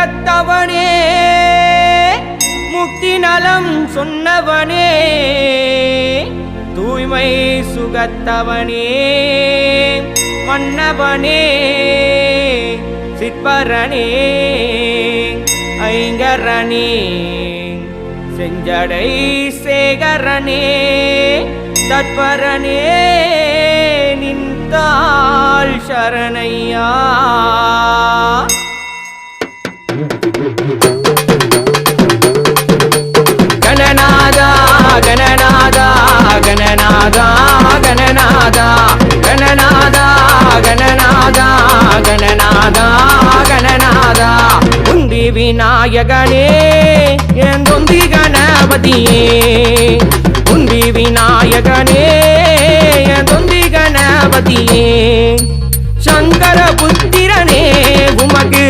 உலகத்தவனே முக்தி நலம் சொன்னவனே தூய்மை சுகத்தவனே மன்னவனே சிற்பரனே ஐங்கரனே செஞ்சடை சேகரனே தற்பரனே நின்றாள் சரணையா கணநாதா கணநாதா கணநாதா கணநாதா கணநாதா கணநாதா கணநாதா கணநாதா உந்தி விநாயகனே எந்தொந்தி கணபதியே உந்தி விநாயகனே எந்தொந்தி கணபதியே சங்கர புத்திரனே உமக்கு